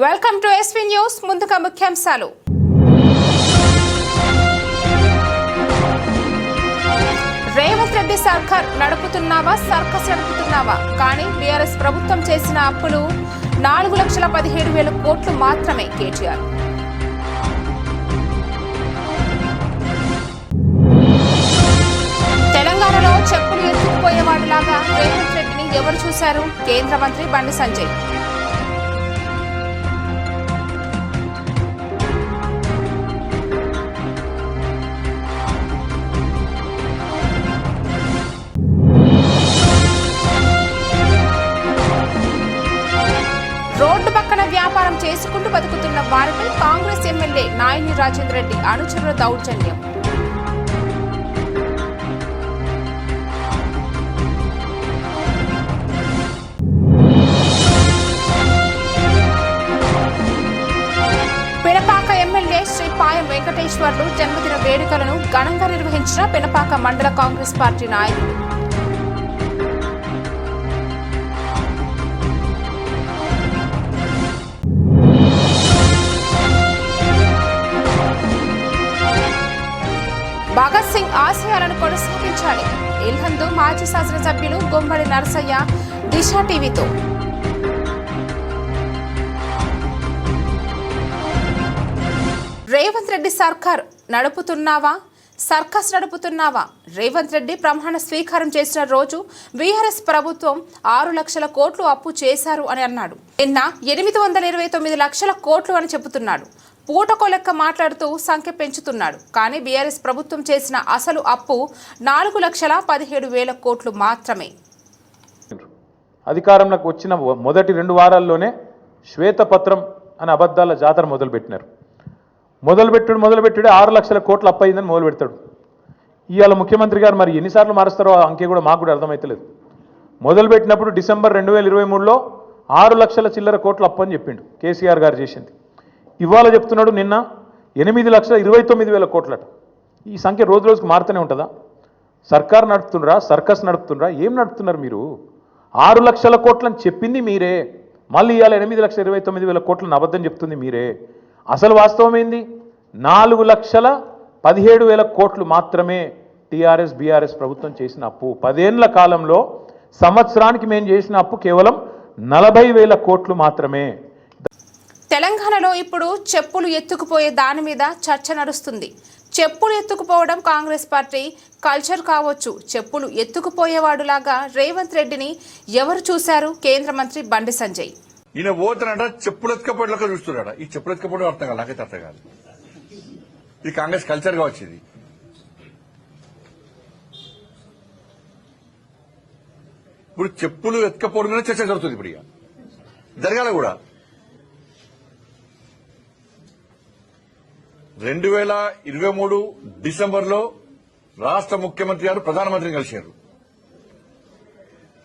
Welcome to SV news. ముందుగా ముఖ్యాంశాలు. రేవంత్ రెడ్డి సర్కార్ నడుపుతున్నావా, సర్కస్ నడుపుతున్నావా? కానీ బీఆర్ఎస్ ప్రభుత్వం చేసిన అప్పులు 4,17,000 కోట్లు మాత్రమే. కేటీఆర్. తెలంగాణలో చెప్పులు ఎత్తుకుపోయేవాడిలాగా రేవంత్ రెడ్డిని ఎవరు చూశారు? కేంద్ర మంత్రి బండి సంజయ్. రోడ్డు పక్కన వ్యాపారం చేసుకుంటూ బతుకుతున్న వారిపై కాంగ్రెస్ ఎమ్మెల్యే నాయని రాజేందర్ రెడ్డి అనుచరుల దౌర్జన్యం. పెనపాక ఎమ్మెల్యే శ్రీ పాయం వెంకటేశ్వర్లు జన్మదిన వేడుకలను ఘనంగా నిర్వహించిన పెనపాక మండల కాంగ్రెస్ పార్టీ నాయకులు. భగత్ సింగ్ ఆశయాలను కొనసాగించాలి. ఇల్హందు మాజీ శాసనసభ్యులు గుమ్మడి నరసయ్య దిశ టీవీతో. రేవంత్ రెడ్డి సర్కార్ నడుపుతున్నావా, సర్కస్ నడుపుతున్నావా? రేవంత్ రెడ్డి ప్రమాణ స్వీకారం చేసిన రోజు బీఆర్ఎస్ ప్రభుత్వం 6 లక్షల కోట్లు అప్పు చేశారు అని అన్నాడు. నిన్న 829 లక్షల కోట్లు అని చెబుతున్నాడు. పూటకో లెక్క మాట్లాడుతూ సంఖ్య పెంచుతున్నాడు. కానీ బీఆర్ఎస్ ప్రభుత్వం చేసిన అసలు అప్పు 4,17,000 కోట్లు మాత్రమే. అధికారంలోకి వచ్చిన మొదటి 2 వారాల్లోనే శ్వేతపత్రం అనే అబద్ధాల జాతర మొదలుపెట్టినారు. మొదలుపెట్టుడు 6 లక్షల కోట్లు అప్పు అయిందని మొదలు పెడతాడు. ఇవాళ ముఖ్యమంత్రి గారు మరి ఎన్నిసార్లు మారుస్తారో ఆ అంకె కూడా మాకు కూడా అర్థమవుతలేదు. మొదలుపెట్టినప్పుడు డిసెంబర్ 2023లో 6 లక్షల చిల్లర కోట్లు అప్పు అని చెప్పిండు కేసీఆర్ గారు చేసింది. ఇవాళ చెప్తున్నాడు నిన్న 8,29,000 కోట్లట. ఈ సంఖ్య రోజు రోజుకు మారుతూనే ఉంటుందా? సర్కార్ నడుపుతుండ్రా, సర్కస్ నడుపుతుండ్రా? ఏం నడుపుతున్నారు మీరు? 6 లక్షల కోట్లని చెప్పింది మీరే, మళ్ళీ ఇవాళ 8,29,000 కోట్లను అబద్ధం చెప్తుంది మీరే. అసలు వాస్తవం ఏంది? 4,17,000 కోట్లు మాత్రమే టీఆర్ఎస్ బీఆర్ఎస్ ప్రభుత్వం చేసిన అప్పు. 10 ఏళ్ల కాలంలో సంవత్సరానికి మేము చేసిన అప్పు కేవలం 40,000 కోట్లు మాత్రమే. తెలంగాణలో ఇప్పుడు చెప్పులు ఎత్తుకుపోయే దాని మీద చర్చ నడుస్తుంది. చెప్పులు ఎత్తుకుపోవడం కాంగ్రెస్ పార్టీ కల్చర్ కావచ్చు. చెప్పులు ఎత్తుకుపోయేవాడులాగా రేవంత్ రెడ్డిని ఎవరు చూశారు? కేంద్ర మంత్రి బండి సంజయ్. ఈయన పోతానంట చెప్పులు ఎత్తుకపోయేలాగా చూస్తున్నాడు. ఈ చెప్పులు ఎత్తుకపోవడం అర్థం కాదు, నాకైతే అర్థం కాదు. ఇది కాంగ్రెస్ కల్చర్ గా వచ్చింది. ఇప్పుడు చెప్పులు ఎత్తుకపోవడం మీద చర్చ జరుగుతుంది. ఇప్పుడు ఇక జరగాల కూడా. 2023 డిసెంబర్లో రాష్ట్ర ముఖ్యమంత్రి గారు ప్రధానమంత్రిని కలిశారు.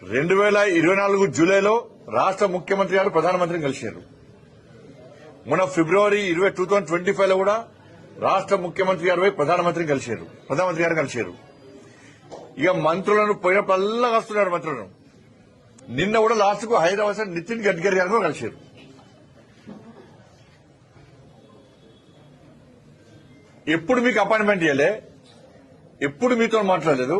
2024 జూలైలో రాష్ట్ర ముఖ్యమంత్రి గారు ప్రధానమంత్రిని కలిశారు. మొన్న ఫిబ్రవరి 2025లో కూడా రాష్ట్ర ముఖ్యమంత్రి గారు ప్రధానమంత్రి గారు కలిశారు. ఇక మంత్రులను పోయినప్పుడల్లా వస్తున్నారు మంత్రులను. నిన్న కూడా లాస్ట్ కు హైదరాబాద్ నితిన్ గడ్కరీ గారు కూడా కలిశారు. ఎప్పుడు మీకు అపాయింట్మెంట్ ఇవ్వలే, ఎప్పుడు మీతో మాట్లాడలేదు.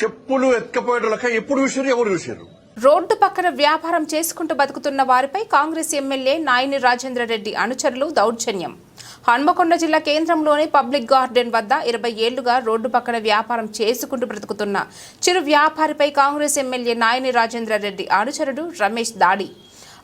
చెప్పులు ఎత్తుకపోయేటోళ్ళక ఎప్పుడు చూసారు, ఎవరు చూసారు? రోడ్డు పక్కన వ్యాపారం చేసుకుంటూ బతుకుతున్న వారిపై కాంగ్రెస్ ఎమ్మెల్యే నాయని రాజేందర్ రెడ్డి అనుచరులు దౌర్జన్యం. హన్మకొండ జిల్లా కేంద్రంలోని పబ్లిక్ గార్డెన్ వద్ద 20 ఏళ్లుగా రోడ్డు పక్కన వ్యాపారం చేసుకుంటూ బ్రతుకుతున్న చిరు వ్యాపారిపై కాంగ్రెస్ ఎమ్మెల్యే నాయని రాజేందర్ రెడ్డి అనుచరుడు రమేష్ దాడి.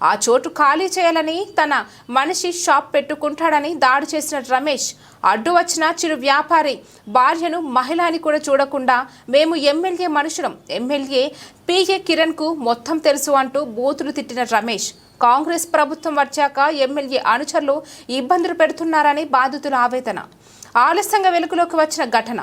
ఆ చోటు ఖాళీ చేయాలని తన మనిషి షాప్ పెట్టుకుంటాడని దాడి చేసిన రమేష్ అడ్డు వచ్చిన చిరు వ్యాపారి భార్యను మహిళ అని కూడా చూడకుండా మేము ఎమ్మెల్యే మనుషులం, ఎమ్మెల్యే పిఏ కిరణ్ కు మొత్తం తెలుసు అంటూ బూతులు తిట్టిన రమేష్ కాంగ్రెస్ ప్రభుత్వం వచ్చాక ఎమ్మెల్యే అనుచరులు ఇబ్బందులు పెడుతున్నారని బాధితుల ఆవేదన. ఆలస్యంగా వెలుగులోకి వచ్చిన ఘటన.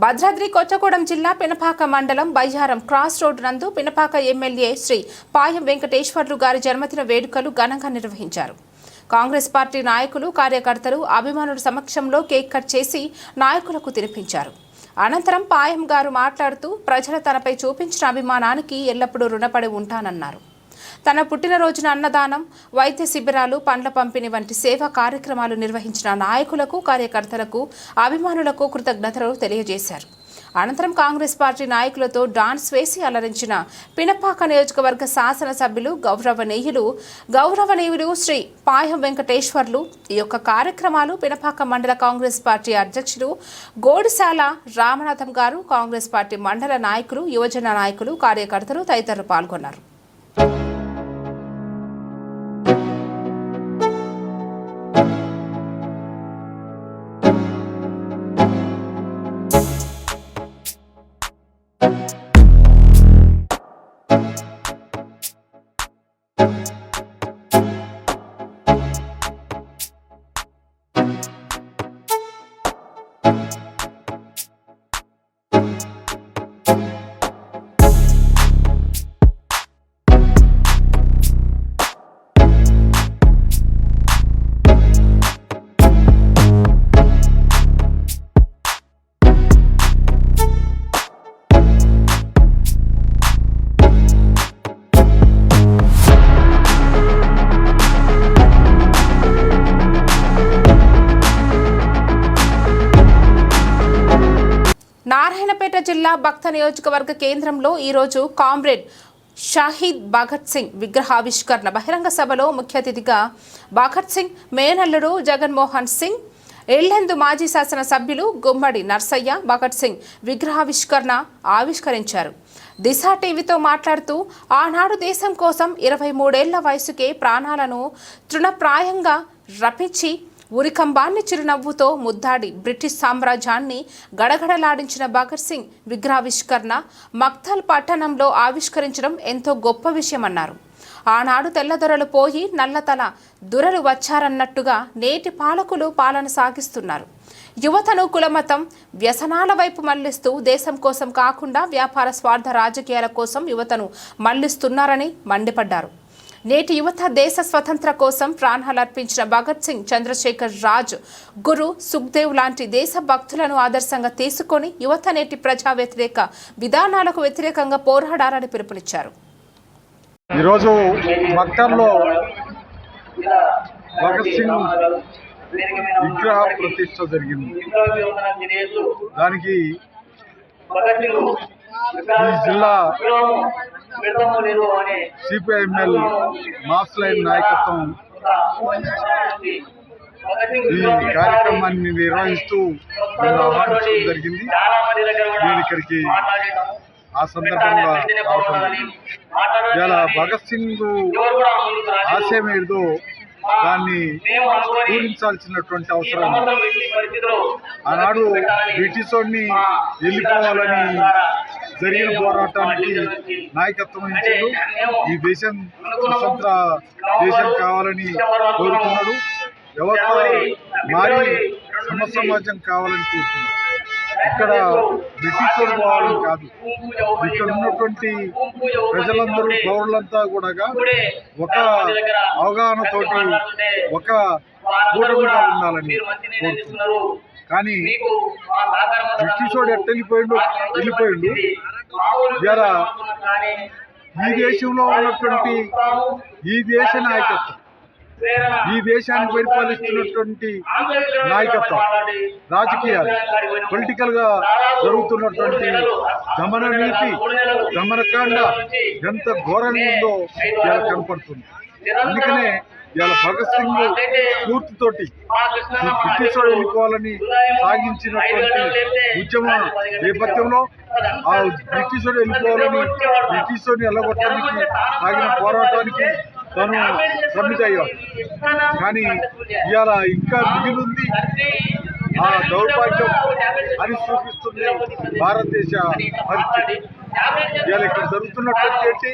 భద్రాద్రి కొత్తగూడెం జిల్లా పినపాక మండలం బయ్యారం క్రాస్ రోడ్ నందు పినపాక ఎమ్మెల్యే శ్రీ పాయం వెంకటేశ్వర్లు గారి జన్మదిన వేడుకలు ఘనంగా నిర్వహించారు. కాంగ్రెస్ పార్టీ నాయకులు, కార్యకర్తలు, అభిమానుల సమక్షంలో కేక్ కట్ చేసి నాయకులకు తినిపించారు. అనంతరం పాయం గారు మాట్లాడుతూ ప్రజలు తనపై చూపించిన అభిమానానికి ఎల్లప్పుడూ రుణపడి ఉంటానన్నారు. తన పుట్టినరోజున అన్నదానం, వైద్య శిబిరాలు, పండ్ల పంపిణీ వంటి సేవా కార్యక్రమాలు నిర్వహించిన నాయకులకు, కార్యకర్తలకు, అభిమానులకు కృతజ్ఞతలు తెలియజేశారు. అనంతరం కాంగ్రెస్ పార్టీ నాయకులతో డాన్స్ వేసి అలరించిన పినపాక నియోజకవర్గ శాసనసభ్యులు గౌరవనీయులు శ్రీ పాయం వెంకటేశ్వర్లు. ఈ యొక్క కార్యక్రమాలు పినపాక మండల కాంగ్రెస్ పార్టీ అధ్యక్షులు గోడిశాల రామనాథం గారు, కాంగ్రెస్ పార్టీ మండల నాయకులు, యువజన నాయకులు, కార్యకర్తలు తదితరులు పాల్గొన్నారు. నారాయణపేట జిల్లా భక్త నియోజకవర్గ కేంద్రంలో ఈరోజు కామ్రేడ్ షహీద్ భగత్ సింగ్ విగ్రహావిష్కరణ బహిరంగ సభలో ముఖ్య అతిథిగా భగత్ సింగ్ మేనల్లుడు జగన్మోహన్ సింగ్, ఎల్లెందు మాజీ శాసన సభ్యులు గుమ్మడి నర్సయ్య భగత్ సింగ్ విగ్రహావిష్కరణ ఆవిష్కరించారు. దిశ టీవీతో మాట్లాడుతూ ఆనాడు దేశం కోసం 23 ఏళ్ల వయసుకే ప్రాణాలను తృణప్రాయంగా రపించి ఉరికంబాన్ని చిరునవ్వుతో ముద్దాడి బ్రిటిష్ సామ్రాజ్యాన్ని గడగడలాడించిన భగత్ సింగ్ విగ్రహావిష్కరణ మక్తల్ పట్టణంలో ఆవిష్కరించడం ఎంతో గొప్ప విషయమన్నారు. ఆనాడు తెల్లదొరలు పోయి నల్లతల దొరలు వచ్చారన్నట్టుగా నేటి పాలకులు పాలన సాగిస్తున్నారు. యువతను కులమతం, వ్యసనాల వైపు మళ్లిస్తూ దేశం కోసం కాకుండా వ్యాపార స్వార్థ రాజకీయాల కోసం యువతను మళ్లిస్తున్నారని మండిపడ్డారు. నేటి యువత దేశ స్వతంత్ర కోసం ప్రాణాలర్పించిన భగత్ సింగ్, చంద్రశేఖర్ రాజ్, గురు సుఖ్దేవ్ లాంటి దేశ భక్తులను ఆదర్శంగా తీసుకొని యువత నేటి ప్రజా వ్యతిరేక విధానాలకు వ్యతిరేకంగా పోరాడాలని పిలుపునిచ్చారు. ఈరోజు మక్తల్లో భగత్ సింగ్ విగ్రహ ప్రతిష్ఠ జరిగింది. దానికి ఈ జిల్లా సిపిఐఎంఎల్ మాస్ లైన్ నాయకత్వం ఈ కార్యక్రమాన్ని నిర్వహిస్తూ నన్ను ఆహ్వానించడం జరిగింది. నేను ఇక్కడికి ఆ సందర్భంగా రావటం ఇలా భగత్ సింగ్ ఆశయం ఏదో దాన్ని పూరించాల్సినటువంటి అవసరం. ఆనాడు బ్రిటిష్ వాడిని వెళ్ళిపోవాలని జరిగిన పోరాటానికి నాయకత్వం వహించాడు. ఈ దేశం స్వతంత్ర దేశం కావాలని కోరుకున్నాడు. వ్యవస్థ మారి సమసమాజం కావాలని కోరుకున్నాడు. ఇక్కడ బ్రిటిష్ వాడు పోవాలని కాదు, ఇక్కడ ఉన్నటువంటి ప్రజలందరూ, పౌరులంతా కూడా ఒక అవగాహనతోటి ఒక కూటమిగా ఉండాలని కోరుతున్నారు. కానీ బ్రిటిష్ వాడు ఎట్ట వెళ్ళిపోయిండు. ఇలా ఈ దేశంలో ఉన్నటువంటి ఈ దేశ నాయకత్వం, ఈ దేశాన్ని పరిపాలిస్తున్నటువంటి నాయకత్వం, రాజకీయాలు, పొలిటికల్ గా జరుగుతున్నటువంటి దమన నీతి, దమనకాండ ఎంత ఘోరంగా ఉందో ఇలా కనపడుతుంది. అందుకనే ఇవాళ భగత్ సింగ్ స్ఫూర్తితోటి బ్రిటిష్ వాడు వెళ్ళిపోవాలని సాగించినటువంటి ఉద్యమ నేపథ్యంలో ఆ బ్రిటిష్ వాడు వెళ్ళిపోవాలని, బ్రిటిష్ వాడిని ఎల్లగొట్టడానికి సాగిన పోరాటానికి తను సబ్మిట్ అయ్యాడు. కానీ ఇవాళ ఇంకా మిగిలింది ఆ దౌర్భాగ్యం అని చూపిస్తుంది భారతదేశ పరిస్థితి. ఇవాళ ఇక్కడ జరుగుతున్నటువంటి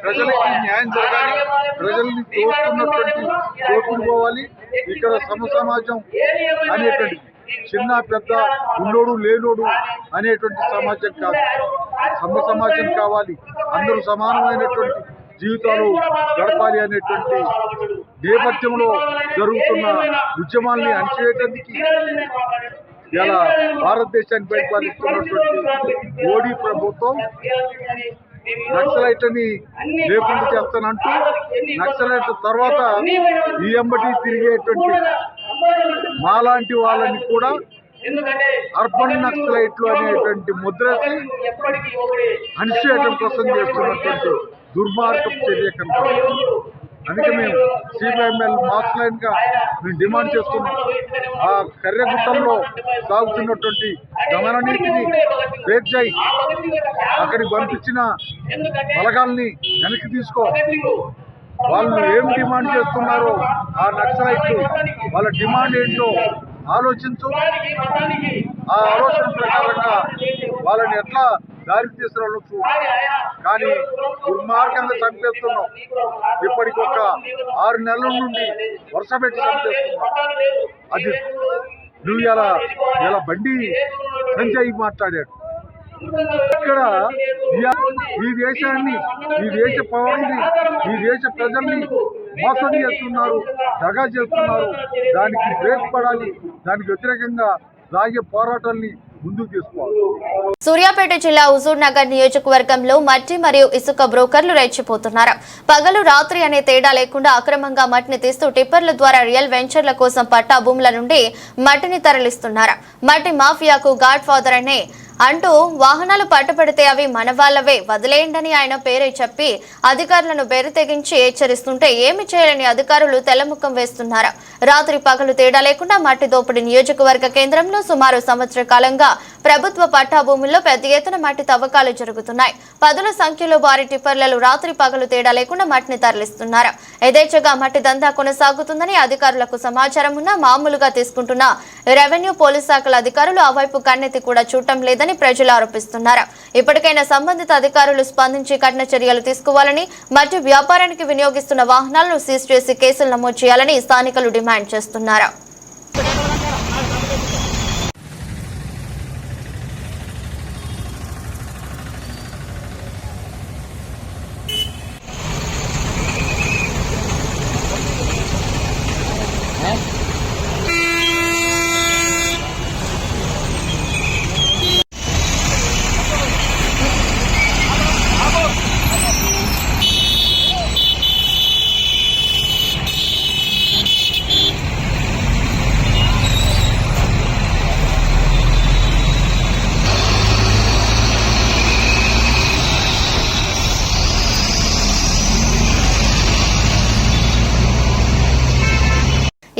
ప్రజలకి న్యాయం జరగాలి, ప్రజల్ని తోస్తున్నటువంటి కోర్టులు పోవాలి. ఇక్కడ సమసమాజం అనేటువంటి చిన్న పెద్ద ఉన్నోడు లేనోడు అనేటువంటి సమాజం కాదు. సమాజం కావాలి, అందరూ సమానమైనటువంటి జీవితాలు గడపాలి అనేటువంటి నేపథ్యంలో జరుగుతున్న ఉద్యమాల్ని అణచివేయడానికి ఇలా భారతదేశాన్ని పరిపాలిస్తున్నటువంటి మోడీ ప్రభుత్వం నక్సలైట్లని లేకుండా చేస్తానంటూ నక్సలైట్ల తర్వాత ఈ ఎంబటి తిరిగేటువంటి మాలాంటి వాళ్ళని కూడా అర్బన్ నక్సలైట్లు అనేటువంటి ముద్రసి అణిచేయడం కోసం చేస్తున్నటువంటి దుర్మార్గపు చర్య కనుక అందుకే మేము సిపిఎంఎల్ మాస్ లైన్ గా మేము డిమాండ్ చేస్తున్నాం. ఆ కర్రెగుట్టంలో సాగుతున్నటువంటి గమన నీటిని బ్రేక్ చేయి, అక్కడికి పంపించిన బలగాల్ని వెనక్కి తీసుకో. వాళ్ళు ఏం డిమాండ్ చేస్తున్నారో ఆ నక్సలైట్లు వాళ్ళ డిమాండ్ ఏంటో ఆలోచించు. ఆ ఆలోచన ప్రకారంగా వాళ్ళని ఎట్లా దారి తీసుకురావచ్చు. కానీ దుర్మార్గంగా చంపేస్తున్నాం. ఇప్పటికి ఒక 6 నెలల నుండి వరుస పెట్టి చంపేస్తున్నాం. అది నువ్వు ఇలా బండి సంజయ్ మాట్లాడాడు. ఇక్కడ ఈ దేశాన్ని, ఈ దేశ పౌరుల్ని, ఈ దేశ ప్రజల్ని మోసం చేస్తున్నారు, దగా చేస్తున్నారు. దానికి బ్రేక్ పడాలి. దానికి వ్యతిరేకంగా సాగే పోరాటాల్ని ముందుకు తీసుకోవాలి. సూర్యాపేట జిల్లా హుజూర్ నగర్ నియోజకవర్గంలో మట్టి మరియు ఇసుక బ్రోకర్లు రెచ్చిపోతున్నారు. పగలు రాత్రి అనే తేడా లేకుండా అక్రమంగా మట్టిని తీస్తూ టిప్పర్ల ద్వారా రియల్ వెంచర్ల కోసం పట్టా భూముల నుండి మట్టిని తరలిస్తున్నారు. మట్టి మాఫియాకు గాడ్ ఫాదర్ అనే అంటూ వాహనాలు పట్టుబడితే అవి మన వాళ్ళవే, వదిలేయండని ఆయన పేరే చెప్పి అధికారులను బెరు తెగించి హెచ్చరిస్తుంటే ఏమి చేయలేని అధికారులు తెల్లముఖం వేస్తున్నారు. రాత్రి పగలు తేడా లేకుండా మట్టి దోపిడీ నియోజకవర్గ కేంద్రంలో సుమారు సంవత్సర కాలంగా ప్రభుత్వ పట్టా భూముల్లో పెద్ద ఎత్తున మట్టి తవ్వకాలు జరుగుతున్నాయి. పదుల సంఖ్యలో భారీ టిప్పర్లలో రాత్రి పగలు తేడా లేకుండా మట్టిని తరలిస్తున్నారు. యథేచ్ఛగా మట్టి దందా కొనసాగుతుందని అధికారులకు సమాచారం ఉన్నా మామూలుగా తీసుకుంటున్న రెవెన్యూ పోలీస్ శాఖల అధికారులు ఆ వైపు కన్నెత్తి కూడా చూడటం లేదని ప్రజలు ఆరోపిస్తున్నారు. ఇప్పటికైనా సంబంధిత అధికారులు స్పందించి కఠిన చర్యలు తీసుకోవాలని, మట్టి వ్యాపారానికి వినియోగిస్తున్న వాహనాలను సీజ్ చేసి కేసులు నమోదు చేయాలని స్థానికులు డిమాండ్ చేస్తున్నారు.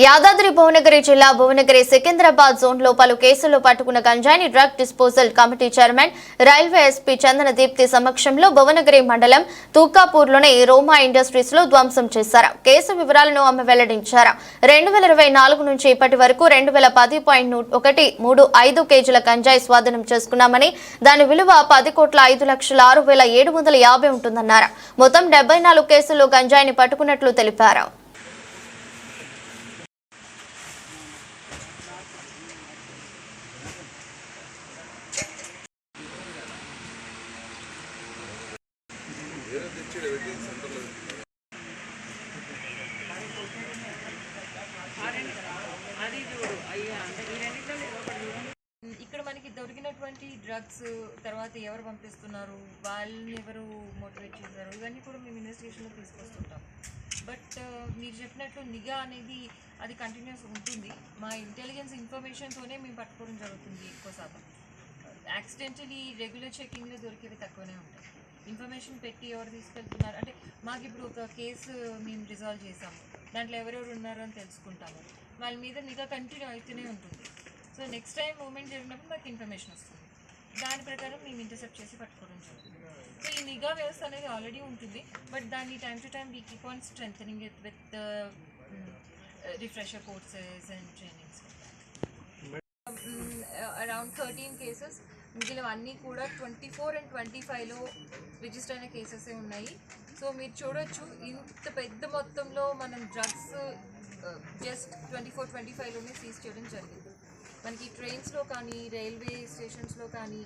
యాదాద్రి భువనగిరి జిల్లా భువనగిరి సికింద్రాబాద్ జోన్ లో పలు కేసుల్లో పట్టుకున్న గంజాయిని drug disposal committee chairman railway SP Chandana Deepti సమక్షంలో భువనగిరి మండలం తూకాపూర్లోని రోమా ఇండస్ట్రీస్ లో ధ్వంసం చేశారు. కేసు వివరాలను ఆమె వెల్లడించారు. 2024 నుంచి ఇప్పటి వరకు 2010.135 కేజీల గంజాయి స్వాధీనం చేసుకున్నామని, దాని విలువ 10,05,06,750 ఉంటుందన్నారు. మొత్తం 74 కేసుల్లో గంజాయిని పట్టుకున్నట్లు తెలిపారు. ఇక్కడ మనకి దొరికినటువంటి డ్రగ్స్ తర్వాత ఎవరు పంపిస్తున్నారు, వాళ్ళని ఎవరు మోటివేట్ చేశారు, ఇవన్నీ కూడా మేము ఇన్వెస్టిగేషన్లో తీసుకొస్తుంటాం. బట్ మీరు చెప్పినట్లు నిఘా అనేది అది కంటిన్యూస్ ఉంటుంది. మా ఇంటెలిజెన్స్ ఇన్ఫర్మేషన్తోనే మేము పట్టుకోవడం జరుగుతుంది. ఎక్కువ శాతం యాక్సిడెంటలీ రెగ్యులర్ చెకింగ్లో దొరికేవి తక్కువనే ఉంటాయి. ఇన్ఫర్మేషన్ పెట్టి ఎవరు తీసుకెళ్తున్నారు అంటే మాకు ఇప్పుడు ఒక కేసు మేము రిజాల్వ్ చేసాము, దాంట్లో ఎవరెవరు ఉన్నారో అని తెలుసుకుంటాము. వాళ్ళ మీద నిఘా కంటిన్యూ అవుతూనే ఉంటుంది. సో నెక్స్ట్ టైం మూమెంట్ జరిగినప్పుడు మాకు ఇన్ఫర్మేషన్ వస్తుంది, దాని ప్రకారం మేము ఇంటర్సెప్ట్ చేసి పట్టుకోవడం జరుగుతుంది. సో ఈ నిఘా వ్యవస్థ అనేది ఆల్రెడీ ఉంటుంది, బట్ దాన్ని time to time we keep on strengthening it with refresher courses and trainings. Around 13 cases, మిగిలినవన్నీ కూడా 24 and 25లో రిజిస్టర్ అయిన కేసెసే ఉన్నాయి. సో మీరు చూడొచ్చు ఇంత పెద్ద మొత్తంలో మనం డ్రగ్స్ జస్ట్ 24-25లోనే సీజ్ చేయడం జరిగింది. మనకి ట్రైన్స్లో కానీ రైల్వే స్టేషన్స్లో కానీ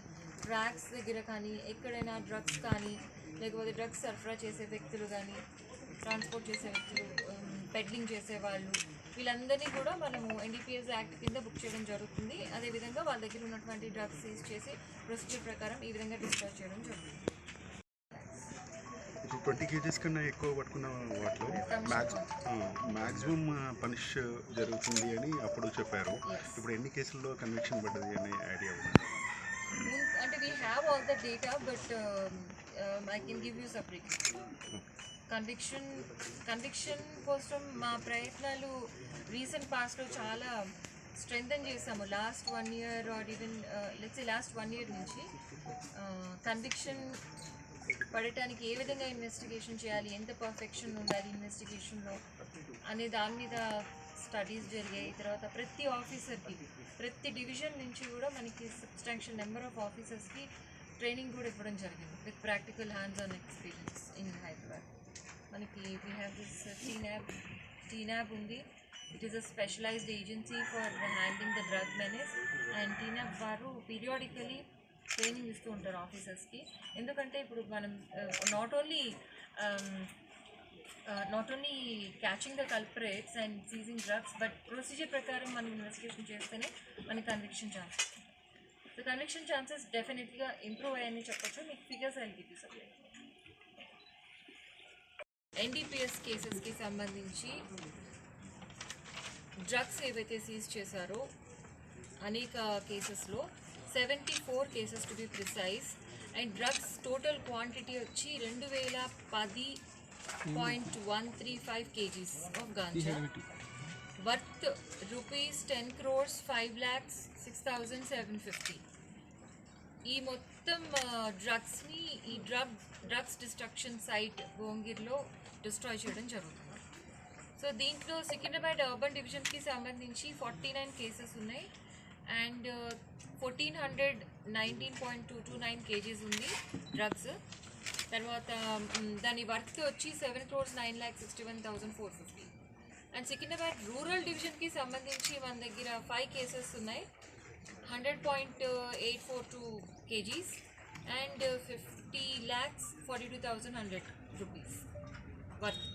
ట్రాక్స్ దగ్గర కానీ ఎక్కడైనా డ్రగ్స్ కానీ లేకపోతే డ్రగ్స్ సరఫరా చేసే వ్యక్తులు కానీ ట్రాన్స్పోర్ట్ చేసే వ్యక్తులు పెడ్లింగ్ చేసే వాళ్ళు వీళ్ళందరినీ కూడా మనము NDPS యాక్ట్ కింద బుక్ చేయడం జరుగుతుంది. అదేవిధంగా వాళ్ళ దగ్గర ఉన్నటువంటి డ్రగ్స్ సీజ్ చేసి ప్రొసీజర్ ప్రకారం ఈ విధంగా డిస్పాచ్ చేయడం జరుగుతుంది. ఇప్పుడు 20 kgs కన్నా ఎక్కువ పట్టుకున్న వాటిలో మ్యాక్సిమం పనిష్ జరుగుతుంది అని అప్పుడు చెప్పారు. ఇప్పుడు ఎన్ని కేసుల్లో కన్విక్షన్ పడ్డది అనే ఐడియా ఉంది? అంటే we have all the data but I can give you separate. Conviction కోసం మా ప్రయత్నాలు రీసెంట్ పాస్ట్లో చాలా స్ట్రెంథన్ చేసాము. Last 1 year or even last 1 year నుంచి కన్విక్షన్ పడటానికి ఏ విధంగా ఇన్వెస్టిగేషన్ చేయాలి, ఎంత పర్ఫెక్షన్ ఉండాలి ఇన్వెస్టిగేషన్లో అనే దాని మీద స్టడీస్ జరిగాయి. తర్వాత ప్రతి ఆఫీసర్కి ప్రతి డివిజన్ నుంచి కూడా మనకి సబ్స్టాన్షియల్ నెంబర్ ఆఫ్ ఆఫీసర్స్కి ట్రైనింగ్ కూడా ఇవ్వడం జరిగింది with practical hands on experience in Hyderabad. మనకి వీ హ్యావ్ దిస్ TNAB ఉంది. It is a specialised agency for handling the drug menace and TNAB వారు పీరియాడికలీ ట్రైనింగ్ ఇస్తూ ఉంటారు ఆఫీసర్స్కి. ఎందుకంటే ఇప్పుడు మనం not only catching the culprits and seizing drugs but procedure ప్రకారం మనం ఇన్వెస్టిగేషన్ చేస్తేనే మనకి conviction chances. So conviction chances డెఫినెట్గా ఇంప్రూవ్ అయ్యని చెప్పొచ్చు. మీకు ఫిగర్స్ అని గివ్ యూ సపరేట్. NDPS కేసెస్కి సంబంధించి డ్రగ్స్ ఏవైతే సీజ్ చేశారో అనేక కేసెస్లో 74 cases to be precise and drugs total quantity వచ్చి 2010.135 kgs of ganja worth ₹10 crores 5,06,750. ఈ మొత్తం డ్రగ్స్ని ఈ డ్రగ్స్ డిస్ట్రక్షన్ సైట్ భువనగిరిలో డిస్ట్రాయ్ చేయడం జరుగుతుంది. సో దీంట్లో సికింద్రాబాద్ అర్బన్ డివిజన్కి సంబంధించి 49 కేసెస్ ఉన్నాయి అండ్ 1419.229 kgs ఉంది డ్రగ్స్. తర్వాత దాని వర్త్ వచ్చి 7 crores 9,61,450. అండ్ సికింద్రాబాద్ రూరల్ డివిజన్కి సంబంధించి మన దగ్గర 5 కేసెస్ ఉన్నాయి 100.842 kgs and 50,42,100 rupees worth.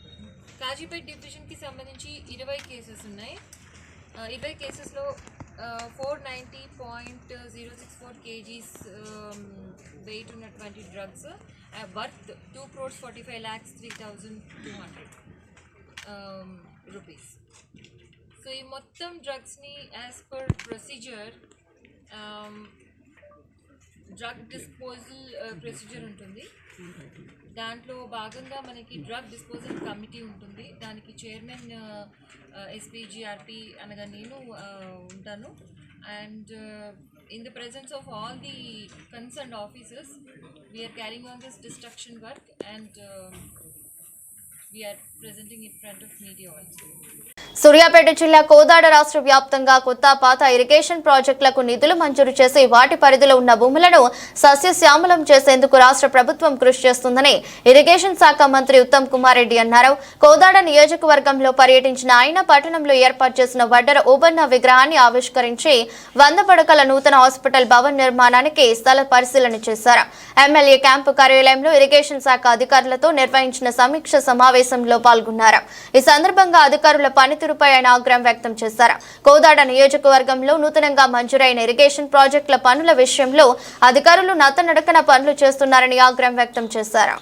Kazipet డివిజన్కి సంబంధించి 20 కేసెస్ ఉన్నాయి. 20 కేసెస్లో 490.064 kgs వెయిట్ ఉన్నటువంటి drugs worth 2 crores 45,03,200 rupees. So ఈ మొత్తం డ్రగ్స్ని as per procedure drug disposal procedure ఉంటుంది. దాంట్లో భాగంగా మనకి డ్రగ్ డిస్పోజల్ కమిటీ ఉంటుంది. దానికి చైర్మన్ SPGRP అనగా నేను ఉంటాను. And in the presence of all the concerned officers, we are carrying on this destruction work and we are presenting in front of media also. Suryapet జిల్లా కోదాడ రాష్ట్ర వ్యాప్తంగా కొత్త పాత ఇరిగేషన్ ప్రాజెక్టులకు నిధులు మంజూరు చేసి వాటి పరిధిలో ఉన్న భూములను సస్యశ్యామలం చేసేందుకు రాష్ట్ర ప్రభుత్వం కృషి చేస్తుందని ఇరిగేషన్ శాఖ మంత్రి ఉత్తమ్ కుమార్ రెడ్డి అన్నారు. కోదాడ నియోజకవర్గంలో పర్యటించిన ఆయన పట్టణంలో ఏర్పాటు చేసిన వడ్డర ఓబన్న విగ్రహాన్ని ఆవిష్కరించి 100 పడకల నూతన హాస్పిటల్ భవన్ నిర్మాణానికి స్థల పరిశీలన చేశారు. ఎమ్మెల్యే క్యాంపు కార్యాలయంలో ఇరిగేషన్ శాఖ అధికారులతో నిర్వహించిన సమీక్ష సమావేశంలో పాల్గొన్నారు. ఈ సందర్భంగా అధికారుల పనితీరుపై ఆయన ఆగ్రహం వ్యక్తం చేశారు. కోదాడ నియోజకవర్గంలో నూతనంగా మంజూరైన ఇరిగేషన్ ప్రాజెక్టుల పనుల విషయంలో అధికారులు నత్తనడకన పనులు చేస్తున్నారని ఆగ్రహం వ్యక్తం చేశారు.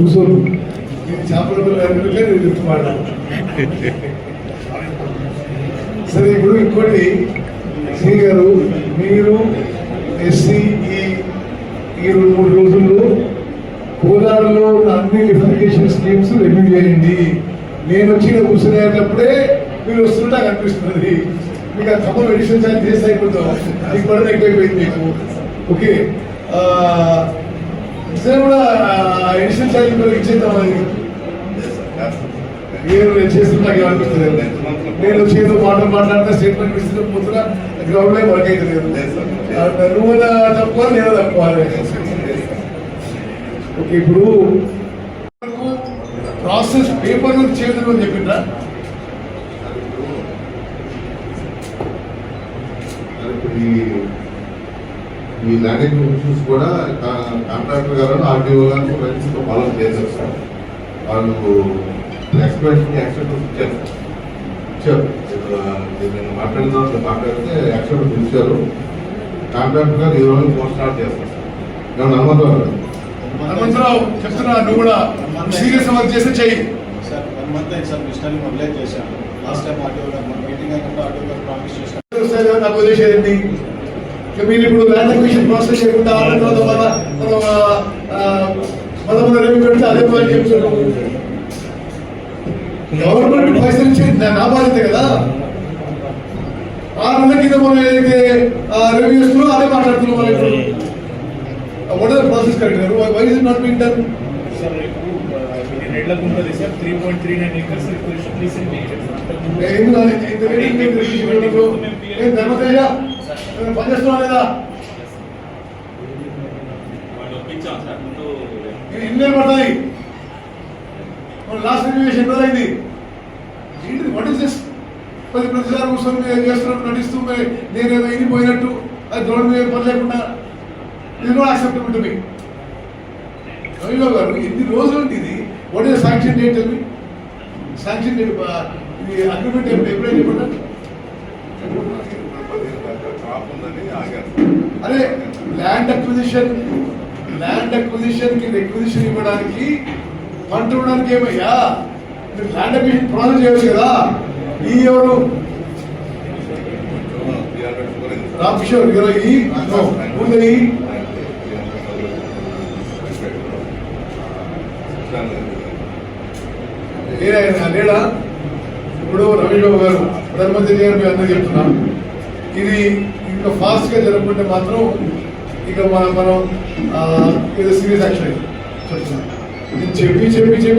కూర్చోరు. నేను చేపల నేను చెప్తున్నాను. సరే, ఇప్పుడు ఇంకోటి శ్రీ గారు, మీరు ఎస్సీ ఈ 2-3 రోజుల్లో కోలారులో అన్ని లిఫికేషన్ స్కీమ్స్ రివ్యూ చేయండి. నేను వచ్చిన కూర్చునేటప్పుడే మీరు వస్తుంటే నాకు అనిపిస్తుంది. మీకు ఆ ఖమ్మం ఎడిషన్ ఛార్జ్ చేస్తే అయిపోతాం. మీకు పడడం ఎక్కువైపోయింది మీకు. ఓకే, సరే కూడా ఎడిషన్ ఛార్జ్ కూడా ఇచ్చేద్దాం. అది నేను చేస్తున్నా నాకు ఏమనిపిస్తుంది, నేను చేతో మాట్లాడితే స్టేట్మెంట్ ఇస్తున్నా పోతున్నా గ్రౌండ్ లో వర్క్ అయితే లేదు. నువ్వు తప్పుకోవాలి, నేను తప్పుకోవాలి. ఓకే, ఇప్పుడు ప్రాసెస్ పేపర్ వర్క్ చేయదు అని చెప్పిండ్రా? ఈ ల్యాండింగ్ ఇష్యూస్ కూడా కాంట్రాక్టర్ గారు ఆర్టీఓ గారు ఫ్రెండ్స్తో ఫాలో చేశారు సార్. వాళ్ళు ఎక్స్ప్రెషన్ యాక్సెప్ట్ ఇచ్చారు. నేను మాట్లాడితే యాక్సెప్ట్ ఇచ్చారు. కాంట్రాక్టర్ గారు ఈ రోజు పోస్ట్ స్టార్ట్ చేస్తారు సార్. నేను హనుమంతరావు చెప్తున్నా, నువ్వు కూడా సీరియస్ వర్క్ చేస్తే చెయ్యి సార్. 1 month అయింది సార్, మిషనరీ మొబిలైజ్ చేశాను. లాస్ట్ టైం ఆర్టీఓ గారు మీటింగ్ అయినప్పుడు ఆర్టీఓ గారు ప్రామిస్ చేశాను. నాకు వదిలేసేయండి. మీరు ఇప్పుడు ల్యాండ్ అక్విజిషన్ ప్రాసెస్ చేయకుండా ఆర్డర్ తర్వాత మన రెవెన్యూ పెడితే అదే పని చెప్తున్నాము. గవర్నమెంట్ పైసలు ఇచ్చేది నా బాధ్యత కదా. 6 నెలల కింద మనం ఏదైతే రెవెన్యూ ఇస్తున్నామో అదే మాట్లాడుతున్నాం. మనం ఇప్పుడు what is the process correct? Why is it not being done? Sir, రెడ్లకు ఉంటుంది సార్. 3.39 acres రిక్వెస్ట్ ధర్మతేజ పనిచేస్తున్నా లేదా? ఎన్ని పడుతుంది? లాస్ట్ రివ్యూషన్ అయింది. What is this? ప్రతిసారి కూర్చొని చేస్తున్నట్టు నటిస్తూ నేను ఇది పోయినట్టు అది రోడ్డు మీద పని లేకుండా ఇది కూడా యాక్సెప్టబుల్ టు మీ. రవిబాబు గారు, ఎన్ని రోజులు ఉంది ఇది? What is sanction date? తెలివి శాంక్షన్ డేట్ ఇది అగ్రిమెంట్ ఎప్పుడైనా చెప్పండి. అదే ల్యాండ్ అక్విజిషన్ కి రిక్విజిషన్ ఇవ్వడానికి పంట ఇవ్వడానికి ఏమయ్యా? మీరు ల్యాండ్ అక్విజిషన్ ప్రాసెస్ చేయవచ్చు కదా. ఈ ఎవరు రామకిషోర్ ముందు లేడా? ఇప్పుడు రమేష్ బాబు గారు, ప్రధానమంత్రి గారు, మీ అందరూ చెప్తున్నా, ఇది ఇంకా ఫాస్ట్ గా జరగకుంటే మాత్రం ఇక మనం ఏదో సీరియస్ యాక్షన్ అయింది చెప్తున్నా. చెప్పి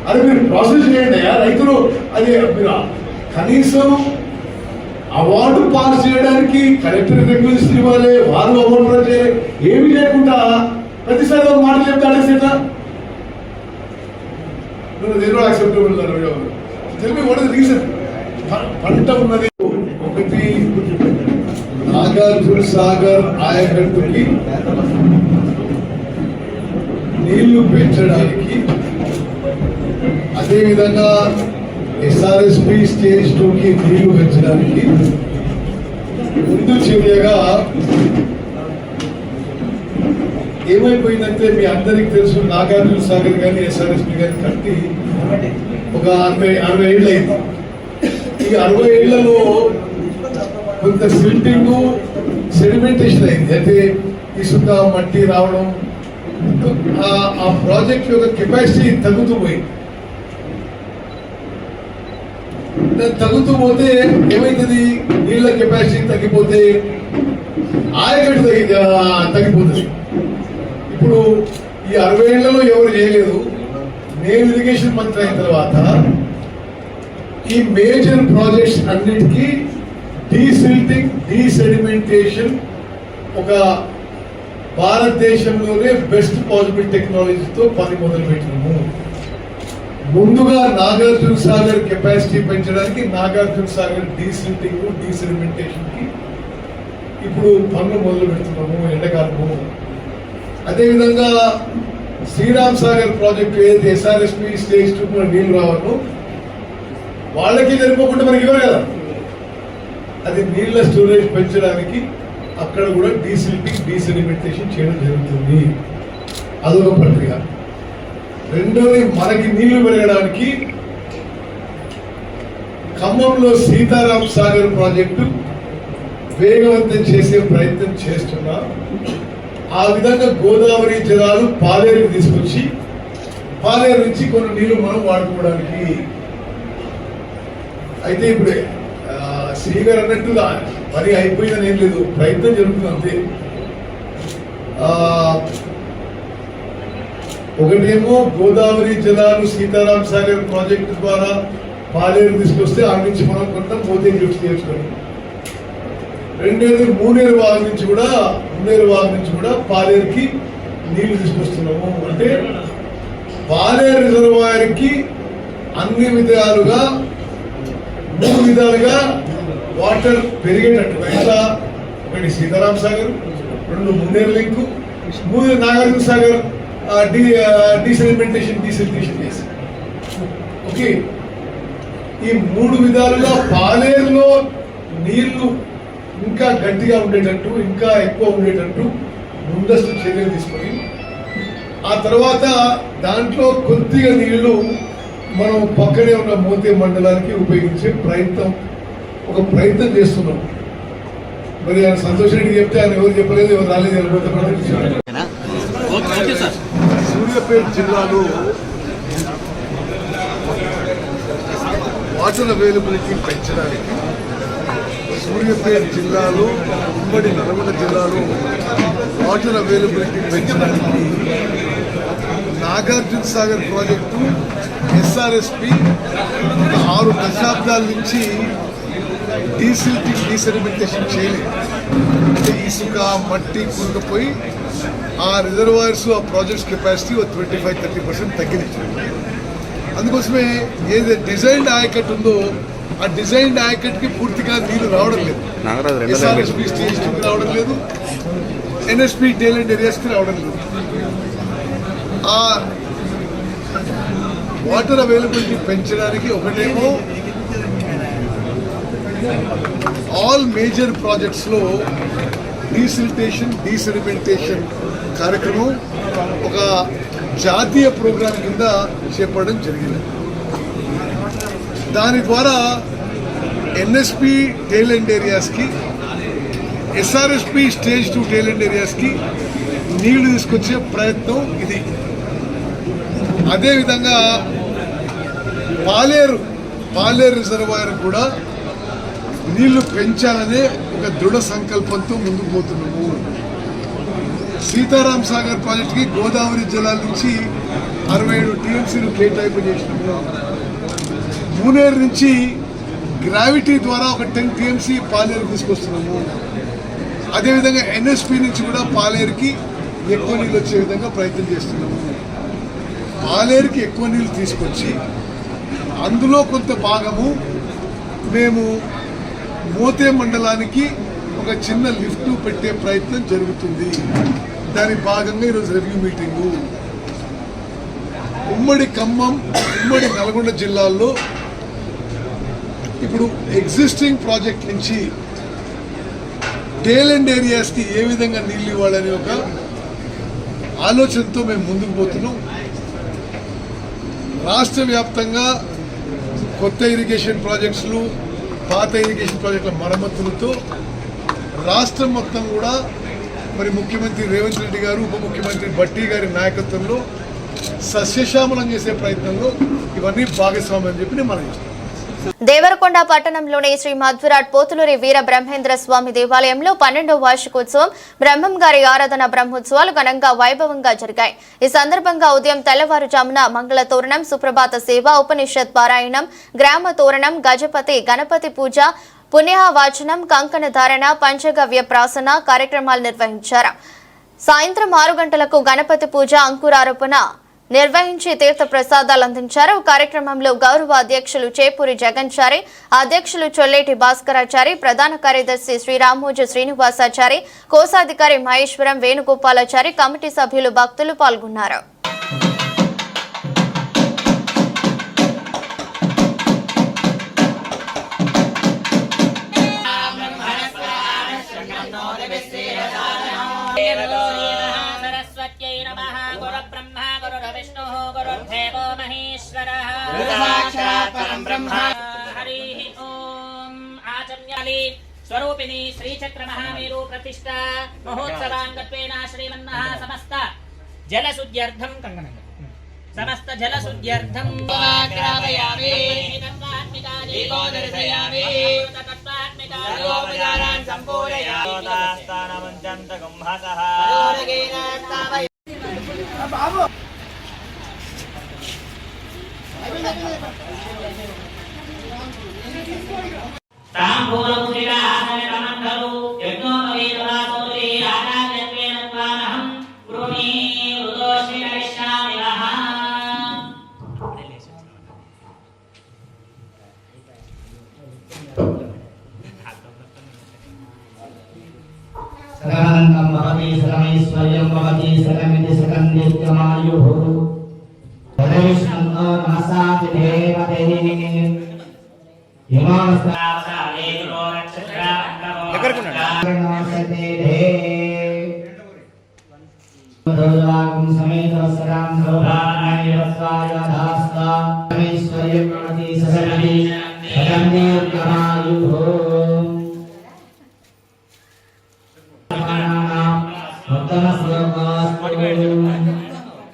అది మీరు ప్రాసెస్ చేయండి అయ్యా. రైతులు అది మీరు కనీసం అవార్డు పాస్ చేయడానికి కలెక్టర్ రిక్వెస్ట్ ఇవ్వాలి, వాళ్ళు అవార్డు చేయాలి. ఏమి లేకుండా ప్రతిసారి ఒక మాట చెప్తాడే సీతా యాక్సెప్టబుల్. రీజన్ పంట ఉన్నది ఒకటి, నాగార్జున సాగర్ ఆయకట్టుకి నీళ్లు పెంచడానికి, అదేవిధంగా ఎస్ఆర్ఎస్పి స్టేజ్ 2కి నీళ్లు పెంచడానికి ముందు చర్యగా ఏమైపోయిందంటే మీ అందరికి తెలుసు, నాగార్జున సాగర్ కానీ ఎస్ఆర్ఎస్పి కానీ కట్టి ఒక 60 ఏళ్ళు అయింది. ఈ 60 ఏళ్లలో కొంత సిల్టింగ్ సెడిమెంటేషన్ అయింది. అయితే ఇసుక మట్టి రావడం, ఆ ప్రాజెక్ట్ యొక్క కెపాసిటీ తగ్గుతూ పోయింది. తగ్గుతూ పోతే ఏమైతుంది? నీళ్ళ కెపాసిటీ తగ్గిపోతే ఆయకట్టు తగ్గిపోతుంది. ఇప్పుడు ఈ 60 ఏళ్లలో ఎవరు చేయలేదు. నేను ఇరిగేషన్ మంత్రి అయిన తర్వాత ఈ మేజర్ ప్రాజెక్ట్స్ అన్నిటికీ డీసిల్టింగ్, డీసెడిమెంటేషన్ ఒక భారతదేశంలోనే బెస్ట్ పాసిబుల్ టెక్నాలజీతో పని మొదలు పెట్టినాము. ముందుగా నాగార్జున సాగర్ కెపాసిటీ పెంచడానికి నాగార్జున సాగర్ డీసిల్టింగ్, డీసెడిమెంటేషన్ కి ఇప్పుడు పనులు మొదలు పెడుతున్నాము ఎండాకాలము. అదేవిధంగా శ్రీరామ్ సాగర్ ప్రాజెక్టు ఏదైతే ఎస్ఆర్ఎస్పి స్టేజ్ 2 నీళ్లు రావాలో వాళ్ళకి సరిపోకుండా మనకి ఇవ్వరు కదా. అది నీళ్ల స్టోరేజ్ పెంచడానికి అక్కడ కూడా డీసిల్టింగ్, డీసెడిమెంటేషన్ చేయడం జరుగుతుంది. అదొక ప్రక్రియ. రెండోది మనకి నీళ్లు పెరగడానికి ఖమ్మంలో సీతారాం సాగర్ ప్రాజెక్టు వేగవంతం చేసే ప్రయత్నం చేస్తున్నాం. ఆ విధంగా గోదావరి జలాలు పాలేరుకు తీసుకొచ్చి పాలేరు నుంచి కొన్ని నీళ్లు మనం వాడుకోవడానికి. అయితే ఇప్పుడు శ్రీగారు అన్నట్టుగా పని అయిపోయిందని ఏం లేదు, ప్రయత్నం జరుగుతుంది అంతే. ఒకటేమో గోదావరి జలాలు సీతారాం సాగర్ ప్రాజెక్టు ద్వారా పాలేరు తీసుకొస్తే ఆ నుంచి మనం కొంత మోతే లిఫ్ట్ చేసుకొని, రెండేది మున్నేరు వాగు నుంచి కూడా పాలేరుకి నీళ్లు తీసుకొస్తున్నాము. అంటే పాలేరు రిజర్వాయర్కి అన్ని విధాలుగా 3 విధాలుగా వాటర్ పెరిగేటట్టు. ఎట్లా? ఒకటి సీతారాం సాగర్, 2 మున్నేరు లింకు, 3 నాగార్జున సాగర్ డీసెలిమెంటేషన్ చేసి, ఓకే, ఈ 3 విధాలుగా పాలేరులో నీళ్లు ఇంకా గట్టిగా ఉండేటట్టు, ఇంకా ఎక్కువ ఉండేటట్టు ముందస్తు చర్యలు తీసుకొని, ఆ తర్వాత దాంట్లో కొద్దిగా నీళ్లు మనం పక్కనే ఉన్న మోతే మండలానికి ఉపయోగించే ప్రయత్నం చేస్తున్నాం. మరి ఆయన సంతోష్ రెడ్డి చెప్తే ఆయన ఎవరు చెప్పలేదు, ఎవరు రాలేదు, సూర్యాపేట జిల్లాలో వాటర్ అవైలబిలిటీ పెంచడానికి, సూర్యాపేట జిల్లాలో ఉమ్మడి నల్గొండ జిల్లాలో వాటర్ అవైలబిలిటీ పెంచడానికి నాగార్జున సాగర్ ప్రాజెక్టు ఎస్ఆర్ఎస్పి 6 దశాబ్దాల నుంచి డీసెలిమెంటేషన్ చేయలేదు. అంటే ఇసుక మట్టి కూరుకుపోయి ఆ రిజర్వాయర్స్, ఆ ప్రాజెక్ట్స్ కెపాసిటీ 25-30% తగ్గింది. అందుకోసమే ఏదైతే డిజైన్డ్ ఆయకట్టు ఉందో ఆ డిజైన్డ్ ఆయకట్టుకి పూర్తిగా నీళ్లు రావడం లేదు. ఎస్ఆర్ఎస్పి స్టేజ్ 2కి రావడం లేదు, ఎన్ఎస్పి టేల్ అండ్ ఏరియాస్కి రావడం లేదు. ఆ వాటర్ అవైలబిలిటీ పెంచడానికి ఒకటేమో ఆల్ మేజర్ ప్రాజెక్ట్స్లో డీసెలిమెంటేషన్ కార్యక్రమం ఒక జాతీయ ప్రోగ్రాం కింద చేపట్టడం జరిగింది. దాని ద్వారా ఎన్ఎస్పి టేల్ అండ్ ఏరియాస్కి, ఎస్ఆర్ఎస్పి స్టేజ్ 2 టేల్ అండ్ ఏరియాస్కి నీళ్లు తీసుకొచ్చే ప్రయత్నం ఇది. అదేవిధంగా పాలేరు రిజర్వాయర్ కూడా నీళ్లు పెంచాలనే ఒక దృఢ సంకల్పంతో ముందుకు పోతున్నాము. సీతారాం సాగర్ ప్రాజెక్టుకి గోదావరి జలాల నుంచి 67 టీఎంసీలు కేటాయింపు చేసినాము. మున్నేరు నుంచి గ్రావిటీ ద్వారా ఒక 10 టీఎంసీ పాలేరు తీసుకొస్తున్నాము. అదేవిధంగా ఎన్ఎస్పి నుంచి కూడా పాలేరుకి ఎక్కువ నీళ్ళు వచ్చే విధంగా ప్రయత్నం చేస్తున్నాము. పాలేరుకి ఎక్కువ నీళ్ళు తీసుకొచ్చి అందులో కొంత భాగము మేము మోతే మండలానికి ఒక చిన్న లిఫ్ట్ పెట్టే ప్రయత్నం జరుగుతుంది. దాని భాగంగా ఈరోజు రివ్యూ మీటింగు. ఉమ్మడి ఖమ్మం, ఉమ్మడి నల్గొండ జిల్లాల్లో ఇప్పుడు ఎగ్జిస్టింగ్ ప్రాజెక్ట్ నుంచి టేల్ అండ్ ఏరియాస్కి ఏ విధంగా నీళ్ళు ఇవ్వాలనే ఒక ఆలోచనతో మేము ముందుకు పోతున్నాం. రాష్ట్ర వ్యాప్తంగా కొత్త ఇరిగేషన్ ప్రాజెక్ట్స్లు, పాత ఇరిగేషన్ ప్రాజెక్టుల మరమ్మతులతో రాష్ట్రం మొత్తం కూడా మరి ముఖ్యమంత్రి రేవంత్ రెడ్డి గారు, ఉప ముఖ్యమంత్రి భట్టి గారి నాయకత్వంలో సస్యశ్యామలం చేసే ప్రయత్నంలో ఇవన్నీ భాగస్వామ్యం చెప్పి నేను మనం చేస్తాం. దేవరకొండ పట్టణంలోని శ్రీ మధ్విరాట్ పోతులూరి వీర బ్రహ్మేంద్ర స్వామి దేవాలయంలో 12వ వార్షికోత్సవం బ్రహ్మం గారి ఆరాధన బ్రహ్మోత్సవాలు ఘనంగా వైభవంగా జరిగాయి. ఈ సందర్భంగా ఉదయం తెల్లవారుజామున మంగళ తోరణం, సుప్రభాత సేవ, ఉపనిషత్ పారాయణం, గ్రామ తోరణం, గజపతి గణపతి పూజ, పుణ్యవాచనం, కంకణ ధారణ, పంచగవ్య ప్రాసన కార్యక్రమాలు నిర్వహించారు. సాయంత్రం 6 గంటలకు గణపతి పూజ, అంకురారోపణ నిర్వహించి తీర్థ ప్రసాదాలు అందించారు. కార్యక్రమంలో గౌరవ అధ్యక్షులు చేపూరి జగన్చారి, అధ్యక్షులు చొల్లేటి భాస్కరాచారి, ప్రధాన కార్యదర్శి శ్రీరామోజు శ్రీనివాసాచారి, కోశాధికారి మహేశ్వరం వేణుగోపాలాచారి, కమిటీ సభ్యులు, భక్తులు పాల్గొన్నారు. सरस्वत्यै नमः। गुरुब्रह्मा गुरुर्विष्णुः गुरुर्देवो महेश्वरः साक्षात् परं ब्रह्म हरिः ओम आचम्याली स्वरूपिणी श्रीचक्र महामेरु प्रतिष्ठा महोत्सवांगत्वेन श्रीमन्महा समस्त जलशुद्ध्यर्थं कंगनं समस्त जलशुद्ध्यर्थं ग्रामयामि दीपो दर्शयामि सर्वोपचारान् सम्पूरयामि स्थानमञ्चन्तगुम्हसः ताम्बूलमुद्रिकासनमण्डलो यज्ञोपवीतवासोदरी आराध्यत्वेन त्वामहं पुरोमि रुदोषि करिष्यामि वः सकलंकं भवति सकलैश्वर्यं भवति सकलमिति सकलनित्यमायुः परमेश्वरो नमस्ते देवते इमावस्तावसावेरो नमस्ते देवं समेत सदां सौभाग्यवत्सायधास्ता परमेश्वर्यं भवति सकलमिति सकलनित्यमायुः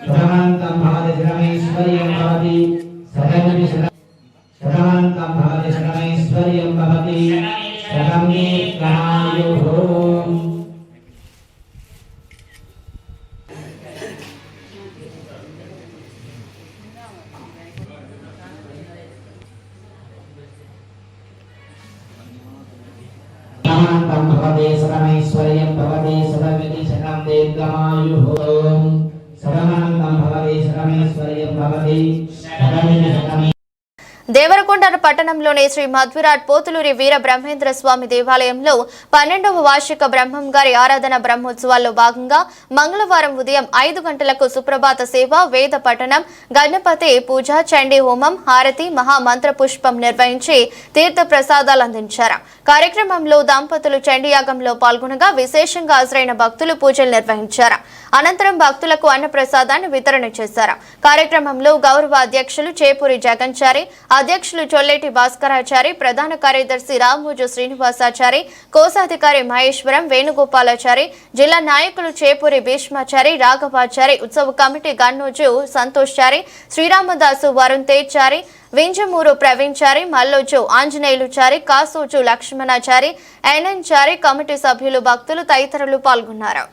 शतमन्तं भवति शतमैश्वर्यं भवति शतमन्तं भवति शतमैश्वर्यं भवति शतं दीर्घायुः शतमन्तं भवति शतमैश्वर्यं भवति शतमिति शतं दीर्घमायुः शतमन्तं भवति शतमैश्वर्यं भवति शतमिति शतं దేవరకొండ పట్టణంలోని శ్రీ మధ్విరాట్ పోతులూరి వీర బ్రహ్మేంద్ర స్వామి దేవాలయంలో 12వ వార్షిక బ్రహ్మంగారి ఆరాధన బ్రహ్మోత్సవాల్లో భాగంగా మంగళవారం ఉదయం 5 గంటలకు సుప్రభాత సేవ, వేద పఠనం, గణపతి పూజ, చండీ హోమం, హారతి, మహామంత్ర పుష్పం నిర్వహించి తీర్థ ప్రసాదాలు అందించారు. కార్యక్రమంలో దంపతులు చండీయాగంలో పాల్గొనగా విశేషంగా హాజరైన భక్తులు పూజలు నిర్వహించారు. అనంతరం భక్తులకు అన్న ప్రసాదాన్ని వితరణ చేశారు. కార్యక్రమంలో గౌరవ అధ్యక్షులు చేపూరి జగన్చారి, అధ్యక్షులు చొల్లేటి భాస్కరాచారి, ప్రధాన కార్యదర్శి రామోజు శ్రీనివాసాచారి, కోశాధికారి మహేశ్వరం వేణుగోపాలాచారి, జిల్లా నాయకులు చేపూరి భీష్మాచారి, రాఘవాచారి, ఉత్సవ కమిటీ గన్నోజు సంతోష్చారి, శ్రీరామదాసు వరుణ్ తేజ్చారి, వింజమూరు ప్రవీణ్చారి, మల్లోజు ఆంజనేయులుచారి, కాసోజు లక్ష్మణాచారి, ఎన్ఎన్చారి, కమిటీ సభ్యులు, భక్తులు తదితరులు పాల్గొన్నారు.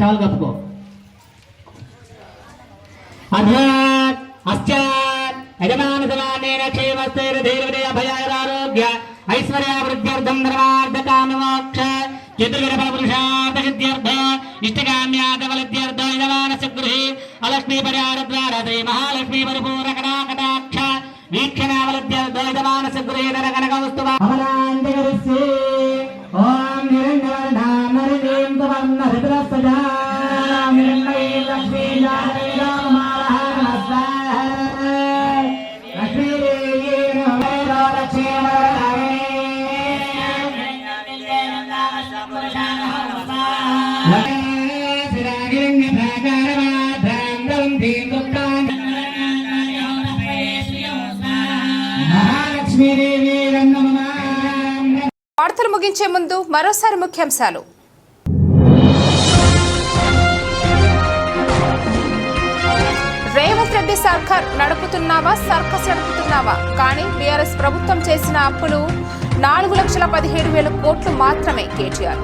चाल कपको అధ్యాత్ అస్యాత్ యజమానసమానేన క్షేమస్థైర్యధైర్యభయారోగ్య ఐశ్వర్యావృద్ధ్యర్థం ధర్మార్థకామమోక్ష చతుర్విధఫలపురుషార్థసిద్ధ్యర్థ ఇష్టకామ్యార్థఫలసిద్ధ్యర్థ యజమానస్య గృహే అలక్ష్మీ పరిహారద్వార శ్రీ మహాలక్ష్మీ పరిపూర్ణకటాకటాక్ష వీక్షణావలద్ధ్యర్థ యజమానస్య గృహే ధనకనకౌస్తుభ అమలాంజగరిస్యే ఓం నిరంజనాం నరదీం తమన్న రుద్రస్సజాం నిరంజయే లక్ష్మీ వార్తలు ముగించే ముందు మరోసారి ముఖ్యాంశాలు. రేవంత్ రెడ్డి సర్కార్ నడుపుతున్నావా సర్కస్ నడుపుతున్నావా? కానీ బీఆర్ఎస్ ప్రభుత్వం చేసిన అప్పులు 4,17,000 కోట్లు మాత్రమే. కేటీఆర్.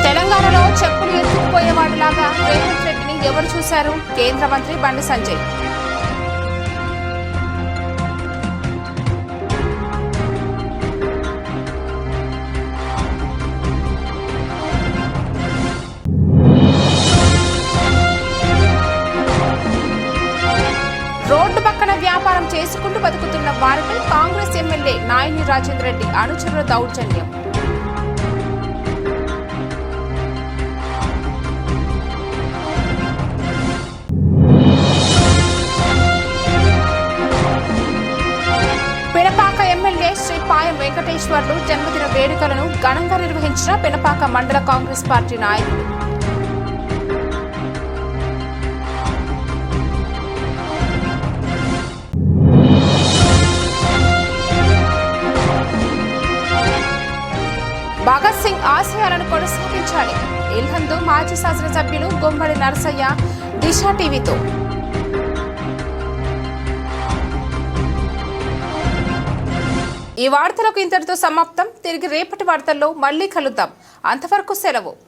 తెలంగాణలో చెప్పులు ఎత్తుకుపోయేవాడిలాగా రేవంత్ రెడ్డిని ఎవరు చూశారు? కేంద్ర మంత్రి బండి సంజయ్. రోడ్డు పక్కన వ్యాపారం చేసుకుంటూ బతుకుతున్న వారిపై కాంగ్రెస్ ఎమ్మెల్యే నాయిని రాజేంద్ర రెడ్డి అనుచరుల దౌర్జన్యం. పినపాక ఎమ్మెల్యే శ్రీ పాయం వెంకటేశ్వర్లు జన్మదిన వేడుకలను ఘనంగా నిర్వహించిన పినపాక మండల కాంగ్రెస్ పార్టీ నాయకులు. భగత్ సింగ్ ఆశయాలను కొనసాగించాలి. ఇల్హందు మాజీ శాసనసభ్యులు గుమ్మడి నరసయ్య దిశ టీవీతో. ఈ వార్తలకు ఇంతటితో సమాప్తం. తిరిగి రేపటి వార్తల్లో మళ్ళీ కలుద్దాం. అంతవరకు సెలవు.